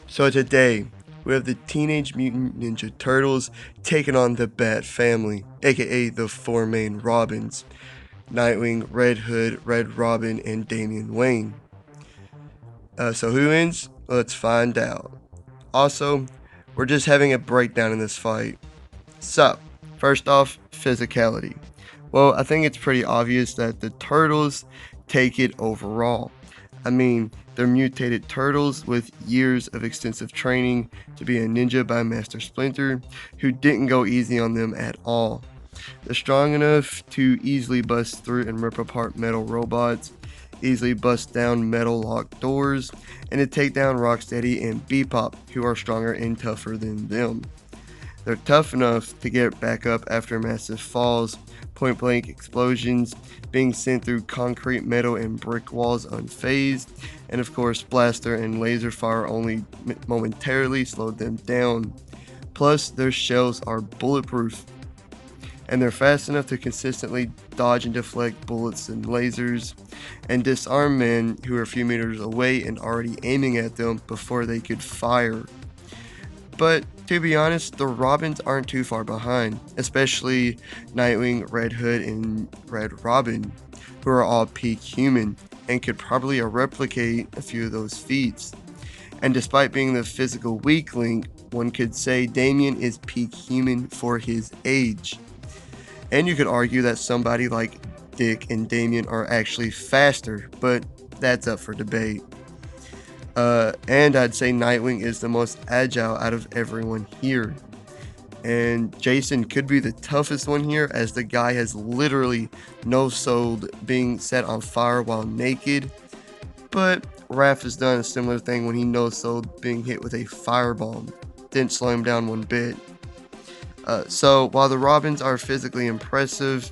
So today, we have the Teenage Mutant Ninja Turtles taking on the Bat Family, aka the four main Robins: Nightwing, Red Hood, Red Robin, and Damian Wayne. So who wins? Let's find out. Also, we're just having a breakdown in this fight. So, first off, physicality. Well, I think it's pretty obvious that the Turtles take it overall. I mean, they're mutated turtles with years of extensive training to be a ninja by Master Splinter, who didn't go easy on them at all. They're strong enough to easily bust through and rip apart metal robots, easily bust down metal locked doors, and to take down Rocksteady and Bebop, who are stronger and tougher than them. They're tough enough to get back up after massive falls, point blank explosions, being sent through concrete, metal, and brick walls unfazed, and of course, blaster and laser fire only momentarily slowed them down. Plus, their shells are bulletproof, and they're fast enough to consistently dodge and deflect bullets and lasers, and disarm men who are a few meters away and already aiming at them before they could fire. But to be honest, the Robins aren't too far behind, especially Nightwing, Red Hood, and Red Robin, who are all peak human and could probably replicate a few of those feats. And despite being the physical weak link, one could say Damian is peak human for his age. And you could argue that somebody like Dick and Damian are actually faster, but that's up for debate. And I'd say Nightwing is the most agile out of everyone here. And Jason could be the toughest one here, as the guy has literally no-sold being set on fire while naked. But Raph has done a similar thing when he no-sold being hit with a firebomb. Didn't slow him down one bit. So while the Robins are physically impressive,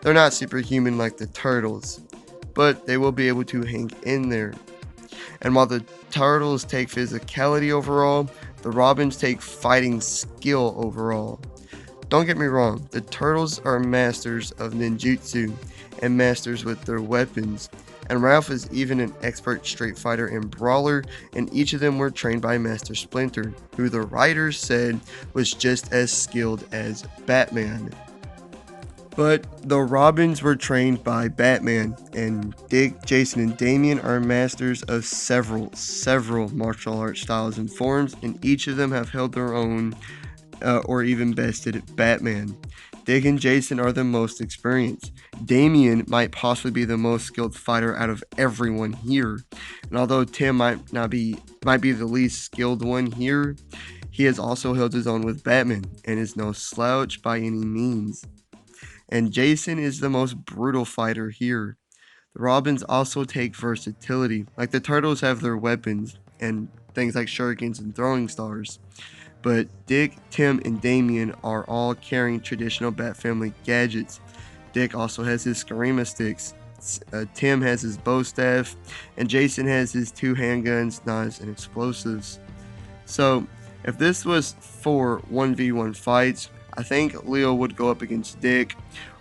they're not superhuman like the Turtles, but they will be able to hang in there. And while the Turtles take physicality overall, the Robins take fighting skill overall. Don't get me wrong, the Turtles are masters of ninjutsu and masters with their weapons, and Ralph is even an expert street fighter and brawler, and each of them were trained by Master Splinter, who the writers said was just as skilled as Batman. But the Robins were trained by Batman, and Dick, Jason, and Damian are masters of several martial arts styles and forms, and each of them have held their own or even bested Batman. Dick and Jason are the most experienced. Damian might possibly be the most skilled fighter out of everyone here, and although Tim might be the least skilled one here, he has also held his own with Batman and is no slouch by any means. And Jason is the most brutal fighter here. The Robins also take versatility, like the Turtles have their weapons and things like shurikens and throwing stars. But Dick, Tim, and Damian are all carrying traditional Bat Family gadgets. Dick also has his Skarima sticks, Tim has his bow staff, and Jason has his two handguns, knives, and explosives. So, if this was 1v1 fights, I think Leo would go up against Dick,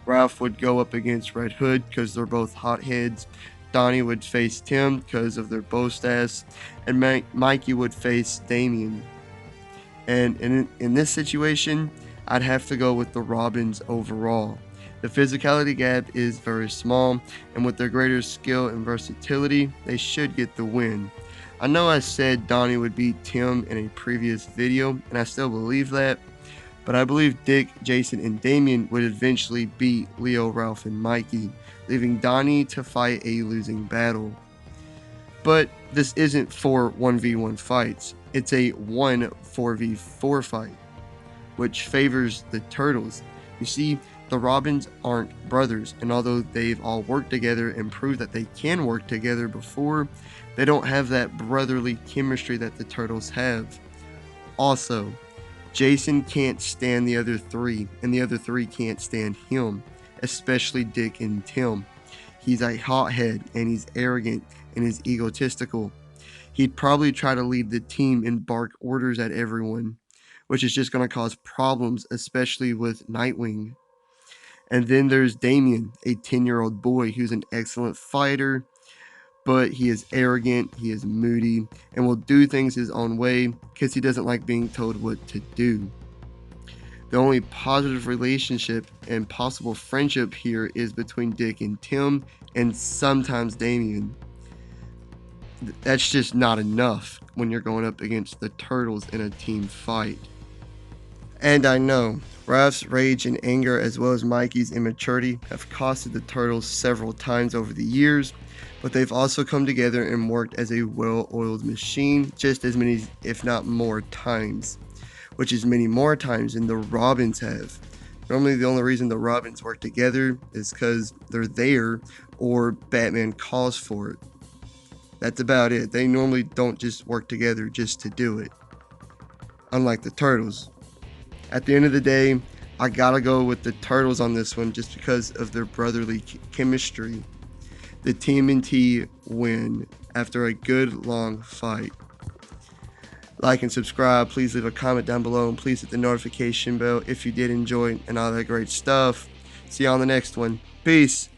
Ralph would go up against Red Hood because they're both hotheads, Donnie would face Tim because of their bow staffs, and Mikey would face Damian. And in this situation, I'd have to go with the Robins overall. The physicality gap is very small, and with their greater skill and versatility, they should get the win. I know I said Donnie would beat Tim in a previous video, and I still believe that, but I believe Dick, Jason, and Damian would eventually beat Leo, Ralph, and Mikey, leaving Donnie to fight a losing battle. But this isn't 1v1 fights, it's a 4v4 fight, which favors the Turtles. You see, the Robins aren't brothers, and although they've all worked together and proved that they can work together before, they don't have that brotherly chemistry that the Turtles have. Also, Jason can't stand the other three, and the other three can't stand him, especially Dick and Tim. He's a hothead, and he's arrogant, and he's egotistical. He'd probably try to lead the team and bark orders at everyone, which is just going to cause problems, especially with Nightwing. And then there's Damian, a 10-year-old boy who's an excellent fighter, but he is arrogant, he is moody, and will do things his own way because he doesn't like being told what to do. The only positive relationship and possible friendship here is between Dick and Tim, and sometimes Damien. That's just not enough when you're going up against the Turtles in a team fight. And I know, Raph's rage and anger as well as Mikey's immaturity have costed the Turtles several times over the years, but they've also come together and worked as a well-oiled machine just as many, if not more times, which is many more times than the Robins have. Normally the only reason the Robins work together is because they're there or Batman calls for it. That's about it. They normally don't just work together just to do it. Unlike the Turtles. At the end of the day, I gotta go with the Turtles on this one just because of their brotherly chemistry. The TMNT win after a good long fight. Like and subscribe. Please leave a comment down below and please hit the notification bell if you did enjoy and all that great stuff. See you on the next one. Peace.